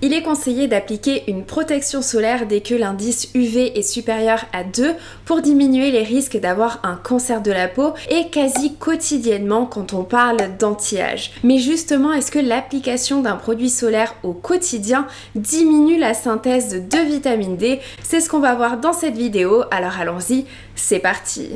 Il est conseillé d'appliquer une protection solaire dès que l'indice UV est supérieur à 2 pour diminuer les risques d'avoir un cancer de la peau et quasi quotidiennement quand on parle d'anti-âge. Mais justement, est-ce que l'application d'un produit solaire au quotidien diminue la synthèse de vitamine D? C'est ce qu'on va voir dans cette vidéo, alors allons-y, c'est parti!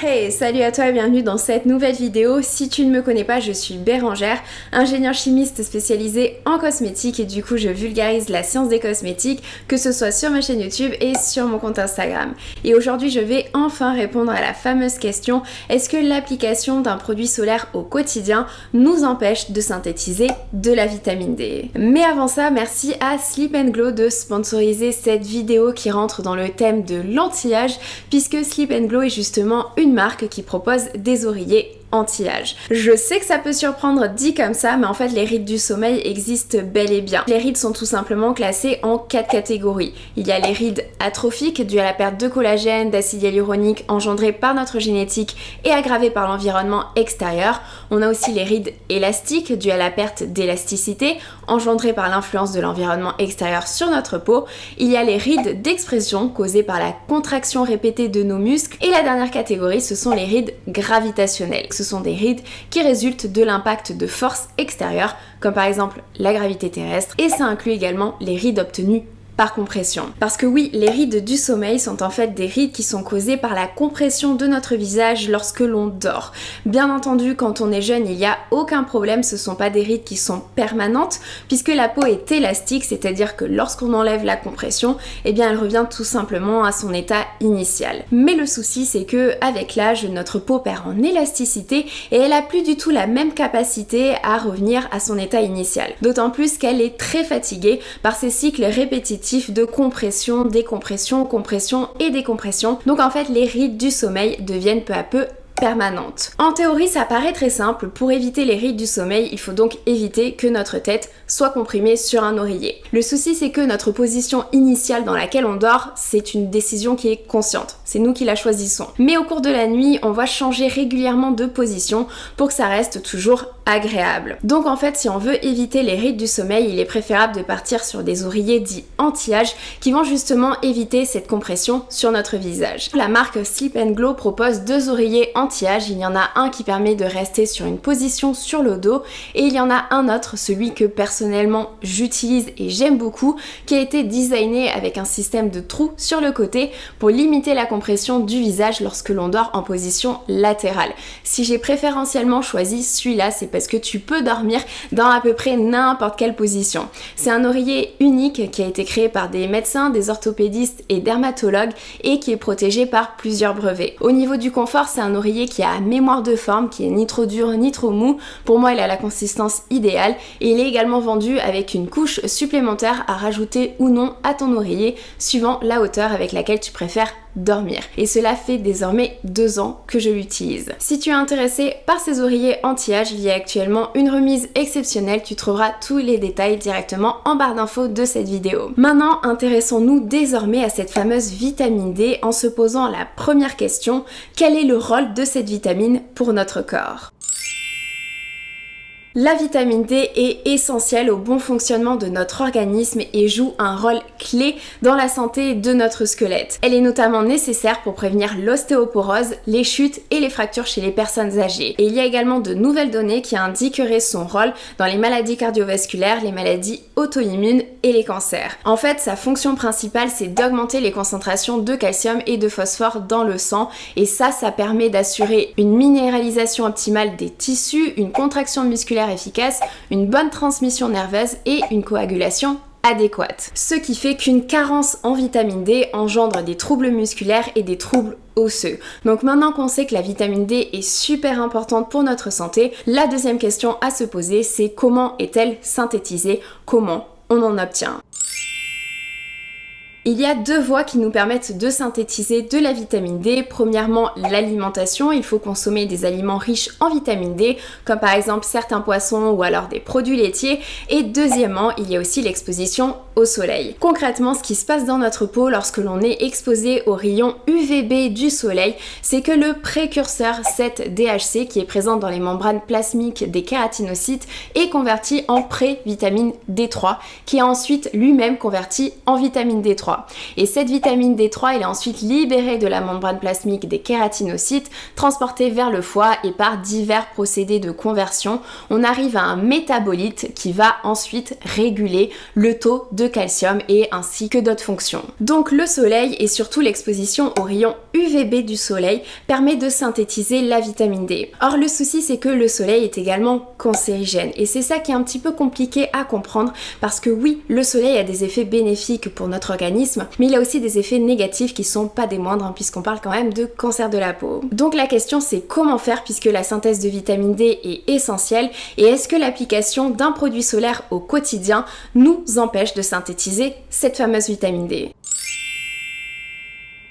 Hey, salut à toi et bienvenue dans cette nouvelle vidéo. Si tu ne me connais pas, je suis Bérangère, ingénieure chimiste spécialisée en cosmétiques et du coup je vulgarise la science des cosmétiques, que ce soit sur ma chaîne YouTube et sur mon compte Instagram. Et aujourd'hui je vais enfin répondre à la fameuse question, est-ce que l'application d'un produit solaire au quotidien nous empêche de synthétiser de la vitamine D? Mais avant ça, merci à Sleep & Glow de sponsoriser cette vidéo qui rentre dans le thème de l'anti-âge, puisque Sleep & Glow est justement une marque qui propose des oreillers anti-âge. Je sais que ça peut surprendre dit comme ça, mais en fait les rides du sommeil existent bel et bien. Les rides sont tout simplement classées en 4 catégories. Il y a les rides atrophiques dues à la perte de collagène, d'acide hyaluronique engendrées par notre génétique et aggravées par l'environnement extérieur. On a aussi les rides élastiques dues à la perte d'élasticité engendrées par l'influence de l'environnement extérieur sur notre peau. Il y a les rides d'expression causées par la contraction répétée de nos muscles. Et la dernière catégorie, ce sont les rides gravitationnelles. Ce sont des rides qui résultent de l'impact de forces extérieures, comme par exemple la gravité terrestre, et ça inclut également les rides obtenues par compression. Parce que oui, les rides du sommeil sont en fait des rides qui sont causées par la compression de notre visage lorsque l'on dort. Bien entendu, quand on est jeune, il n'y a aucun problème, ce ne sont pas des rides qui sont permanentes, puisque la peau est élastique, c'est-à-dire que lorsqu'on enlève la compression, eh bien elle revient tout simplement à son état initial. Mais le souci, c'est que avec l'âge, notre peau perd en élasticité et elle a plus du tout la même capacité à revenir à son état initial. D'autant plus qu'elle est très fatiguée par ces cycles répétitifs de compression, décompression, compression et décompression. Donc en fait, les rides du sommeil deviennent peu à peu permanentes. En théorie, ça paraît très simple. Pour éviter les rides du sommeil, il faut donc éviter que notre tête soit comprimée sur un oreiller. Le souci, c'est que notre position initiale dans laquelle on dort, c'est une décision qui est consciente. C'est nous qui la choisissons. Mais au cours de la nuit, on va changer régulièrement de position pour que ça reste toujours agréable. Donc en fait, si on veut éviter les rides du sommeil, il est préférable de partir sur des oreillers dits anti-âge qui vont justement éviter cette compression sur notre visage. La marque Sleep & Glow propose 2 oreillers anti-âge. Il y en a un qui permet de rester sur une position sur le dos et il y en a un autre, celui que personnellement j'utilise et j'aime beaucoup, qui a été designé avec un système de trous sur le côté pour limiter la compression du visage lorsque l'on dort en position latérale. Si j'ai préférentiellement choisi celui-là, c'est parce que tu peux dormir dans à peu près n'importe quelle position. C'est un oreiller unique qui a été créé par des médecins, des orthopédistes et dermatologues et qui est protégé par plusieurs brevets. Au niveau du confort, c'est un oreiller qui a mémoire de forme, qui est ni trop dur ni trop mou. Pour moi, il a la consistance idéale et il est également vendu avec une couche supplémentaire à rajouter ou non à ton oreiller suivant la hauteur avec laquelle tu préfères dormir. Et cela fait désormais 2 ans que je l'utilise. Si tu es intéressé par ces oreillers anti-âge, il y a actuellement une remise exceptionnelle. Tu trouveras tous les détails directement en barre d'infos de cette vidéo. Maintenant, intéressons-nous désormais à cette fameuse vitamine D en se posant la première question: quel est le rôle de cette vitamine pour notre corps? La vitamine D est essentielle au bon fonctionnement de notre organisme et joue un rôle clé dans la santé de notre squelette. Elle est notamment nécessaire pour prévenir l'ostéoporose, les chutes et les fractures chez les personnes âgées. Et il y a également de nouvelles données qui indiqueraient son rôle dans les maladies cardiovasculaires, les maladies auto-immunes et les cancers. En fait, sa fonction principale, c'est d'augmenter les concentrations de calcium et de phosphore dans le sang et ça permet d'assurer une minéralisation optimale des tissus, une contraction musculaire efficace, une bonne transmission nerveuse et une coagulation adéquate. Ce qui fait qu'une carence en vitamine D engendre des troubles musculaires et des troubles osseux. Donc maintenant qu'on sait que la vitamine D est super importante pour notre santé, la deuxième question à se poser, c'est comment est-elle synthétisée? Comment on en obtient? Il y a deux voies qui nous permettent de synthétiser de la vitamine D. Premièrement, l'alimentation. Il faut consommer des aliments riches en vitamine D, comme par exemple certains poissons ou alors des produits laitiers. Et deuxièmement, il y a aussi l'exposition au soleil. Concrètement, ce qui se passe dans notre peau lorsque l'on est exposé aux rayons UVB du soleil, c'est que le précurseur 7-DHC, qui est présent dans les membranes plasmiques des kératinocytes, est converti en pré-vitamine D3, qui est ensuite lui-même converti en vitamine D3. Et cette vitamine D3, elle est ensuite libérée de la membrane plasmique des kératinocytes, transportée vers le foie, et par divers procédés de conversion, on arrive à un métabolite qui va ensuite réguler le taux de calcium et ainsi que d'autres fonctions. Donc le soleil et surtout l'exposition aux rayons UVB du soleil permet de synthétiser la vitamine D. Or le souci, c'est que le soleil est également cancérigène, et c'est ça qui est un petit peu compliqué à comprendre, parce que oui, le soleil a des effets bénéfiques pour notre organisme, mais il a aussi des effets négatifs qui sont pas des moindres, puisqu'on parle quand même de cancer de la peau. Donc la question, c'est comment faire, puisque la synthèse de vitamine D est essentielle, et est-ce que l'application d'un produit solaire au quotidien nous empêche de synthétiser cette fameuse vitamine D?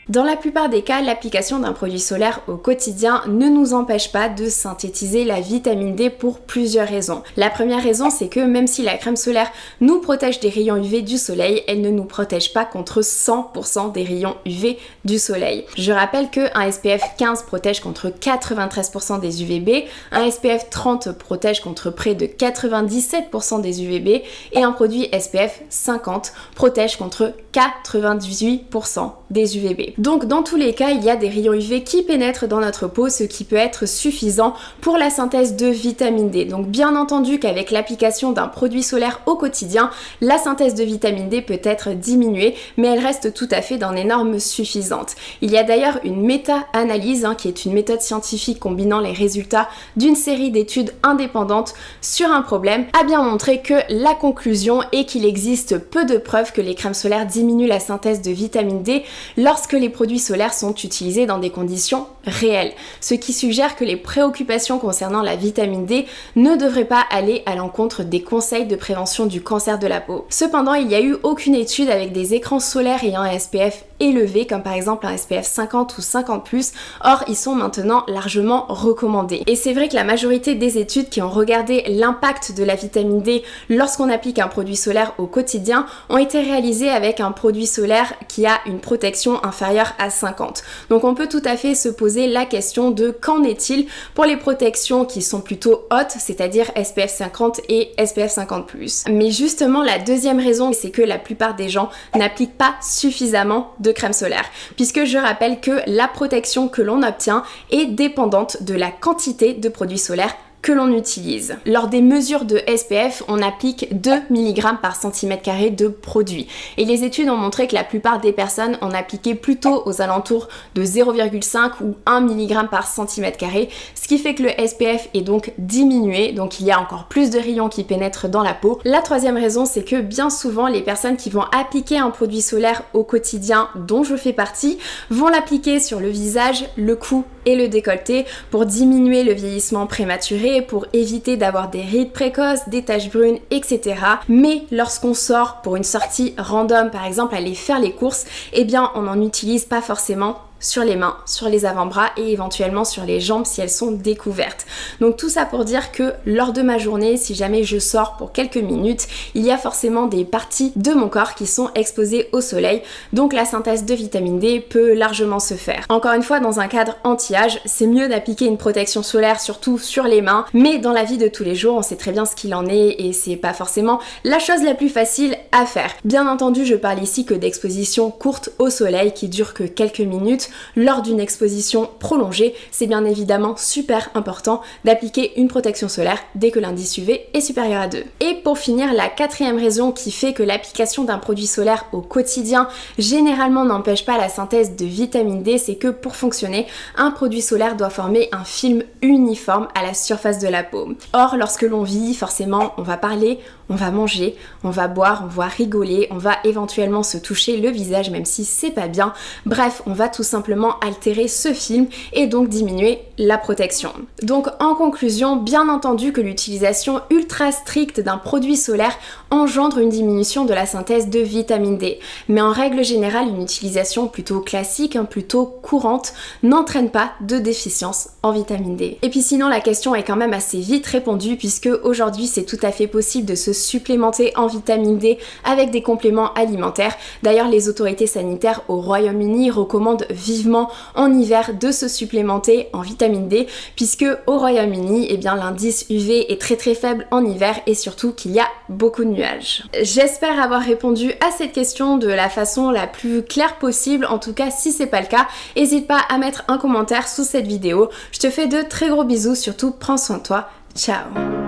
Dans la plupart des cas, l'application d'un produit solaire au quotidien ne nous empêche pas de synthétiser la vitamine D pour plusieurs raisons. La première raison, c'est que même si la crème solaire nous protège des rayons UV du soleil, elle ne nous protège pas contre 100% des rayons UV du soleil. Je rappelle qu'un SPF 15 protège contre 93% des UVB, un SPF 30 protège contre près de 97% des UVB, et un produit SPF 50 protège contre 98% des UVB. Donc dans tous les cas, il y a des rayons UV qui pénètrent dans notre peau, ce qui peut être suffisant pour la synthèse de vitamine D. Donc bien entendu qu'avec l'application d'un produit solaire au quotidien, la synthèse de vitamine D peut être diminuée, mais elle reste tout à fait dans les normes suffisantes. Il y a d'ailleurs une méta-analyse, qui est une méthode scientifique combinant les résultats d'une série d'études indépendantes sur un problème, a bien montré que la conclusion est qu'il existe peu de preuves que les crèmes solaires diminuent la synthèse de vitamine D lorsque les produits solaires sont utilisés dans des conditions réelles, ce qui suggère que les préoccupations concernant la vitamine D ne devraient pas aller à l'encontre des conseils de prévention du cancer de la peau. Cependant, il n'y a eu aucune étude avec des écrans solaires ayant un SPF élevé, comme par exemple un SPF 50 ou 50+, or ils sont maintenant largement recommandés. Et c'est vrai que la majorité des études qui ont regardé l'impact de la vitamine D lorsqu'on applique un produit solaire au quotidien ont été réalisées avec un produit solaire qui a une protection inférieure à 50. Donc on peut tout à fait se poser la question de qu'en est-il pour les protections qui sont plutôt hautes, c'est-à-dire SPF 50 et SPF 50+. Mais justement, la deuxième raison, c'est que la plupart des gens n'appliquent pas suffisamment de crème solaire, puisque je rappelle que la protection que l'on obtient est dépendante de la quantité de produits solaires que l'on utilise. Lors des mesures de SPF, on applique 2 mg par cm² de produit. Et les études ont montré que la plupart des personnes en appliquaient plutôt aux alentours de 0,5 ou 1 mg par cm², ce qui fait que le SPF est donc diminué, donc il y a encore plus de rayons qui pénètrent dans la peau. La troisième raison, c'est que bien souvent, les personnes qui vont appliquer un produit solaire au quotidien, dont je fais partie, vont l'appliquer sur le visage, le cou et le décolleté pour diminuer le vieillissement prématuré, pour éviter d'avoir des rides précoces, des taches brunes, etc. Mais lorsqu'on sort pour une sortie random, par exemple aller faire les courses, eh bien on n'en utilise pas forcément sur les mains, sur les avant-bras et éventuellement sur les jambes si elles sont découvertes. Donc tout ça pour dire que lors de ma journée, si jamais je sors pour quelques minutes, il y a forcément des parties de mon corps qui sont exposées au soleil, donc la synthèse de vitamine D peut largement se faire. Encore une fois, dans un cadre anti-âge, c'est mieux d'appliquer une protection solaire surtout sur les mains, mais dans la vie de tous les jours, on sait très bien ce qu'il en est et c'est pas forcément la chose la plus facile à faire. Bien entendu, je parle ici que d'expositions courtes au soleil qui durent que quelques minutes. Lors d'une exposition prolongée, c'est bien évidemment super important d'appliquer une protection solaire dès que l'indice UV est supérieur à 2. Et pour finir, la quatrième raison qui fait que l'application d'un produit solaire au quotidien généralement n'empêche pas la synthèse de vitamine D, c'est que pour fonctionner, un produit solaire doit former un film uniforme à la surface de la peau. Or, lorsque l'on vit, forcément, on va parler, on va manger, on va boire, on va rigoler, on va éventuellement se toucher le visage même si c'est pas bien. Bref, on va tout simplement simplement altérer ce film et donc diminuer la protection. Donc en conclusion, bien entendu que l'utilisation ultra stricte d'un produit solaire engendre une diminution de la synthèse de vitamine D. Mais en règle générale, une utilisation plutôt classique, plutôt courante, n'entraîne pas de déficience en vitamine D. Et puis sinon, la question est quand même assez vite répondue puisque aujourd'hui c'est tout à fait possible de se supplémenter en vitamine D avec des compléments alimentaires. D'ailleurs, les autorités sanitaires au Royaume-Uni recommandent vivement en hiver de se supplémenter en vitamine D puisque au Royaume-Uni, eh bien l'indice UV est très faible en hiver et surtout qu'il y a beaucoup de nuages. J'espère avoir répondu à cette question de la façon la plus claire possible. En tout cas, si c'est pas le cas, n'hésite pas à mettre un commentaire sous cette vidéo. Je te fais de très gros bisous, surtout prends soin de toi. Ciao!